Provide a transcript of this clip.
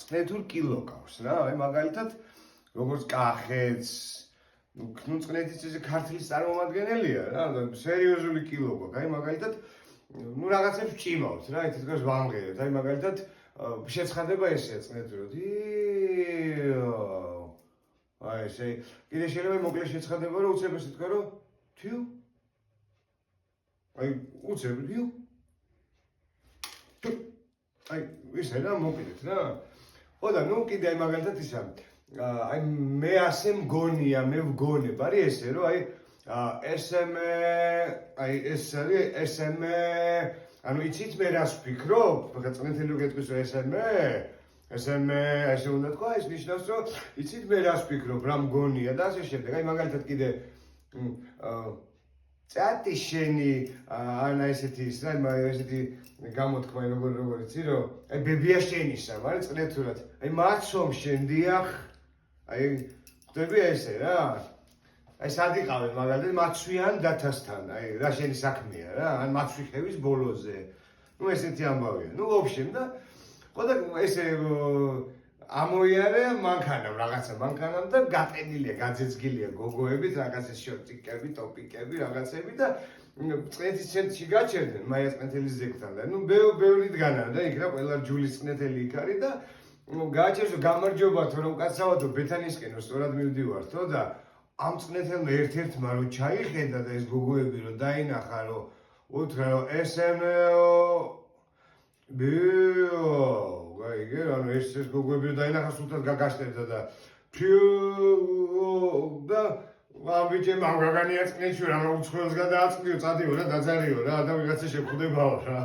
წნეთურ კილო ყავს რა, აი მაგალითად როგორც კახეთს, ნუ წნეთის ესე ქართლის წარმომადგენელია რა, სერიოზული კილო გვაქვს, აი მაგალითად ნუ რაღაცებს ვჭიმავთ რა, ითით დღეს ვამღერეთ, აი მაგალითად შეცხადება ესეა წნეთურად. აი ესე, კიდე შეიძლება მოკლე შეცხადება რომ უცებ ესე თქვა რომ თიუ. აი უცებ თიუ. აი ისე რა მოკიდეთ რა. ხო და ნუ კიდე აი მაგალითად ისა აი მე ასე მგონია, მე ვგონებ, არის ესე რომ აი ესმე აი ეს არის ესმე ანუ იცით მე რას ვფიქრობ? ხა წნეთელი რო გეტყვის რომ ესმე ესე უნდა თქვა, ის ნიშნავს რომ იცით მე რას ვფიქრობ, რა მგონია და ასე შემდეგ. აი მაგალითად კიდე წატი შენი ანა ესეთი ის რა ესეთი გამოთქმა როგორ იცი რომ აი ბებია შენისა მაგრამ წნეთურად აი მაცომ შენდიახ აი ხვდები ესე რა აი სად იყავენ მაგალითად მაცვიან დათასთან აი რა შენი საქმეა რა ან მაცვი ხევის ბოლოზე ნუ ესეთი ამბავია ნუ ვობშემ და ხო და ესე ამოიარე მანქანამ და გატენილია, გაძეძგილია გოგოებით, რაღაცა შორტიკები, ტოპიკები, რაღაცები და წნეთის ცენტრში გაჩერდნენ მაია წნეთელის ზეგთან და ნუ ბევრი დგანა და იქ რა ყველა ჯულის წნეთელი იქ არის და გააჩერს რომ გამარჯობათო რომ კაცავათო ბეთანისკენო სწორად მივდივართო და ამ წნეთელმა ერთ-ერთმა რომ ჩაიხედა და ეს გოგოები რომ დაინახა რომ უთხრა რომ ესმეო გაიგე, ანუ ეს გოგოები დაინახა სულთან გაგაშტერდა და ფიუ და ამ ბიჭემ ამ გაგანია წნეთში რა უცხოელს გადააწყდიო, წადიო რა, დაძარიო რა და ვიღაცა შეხვდებაო რა.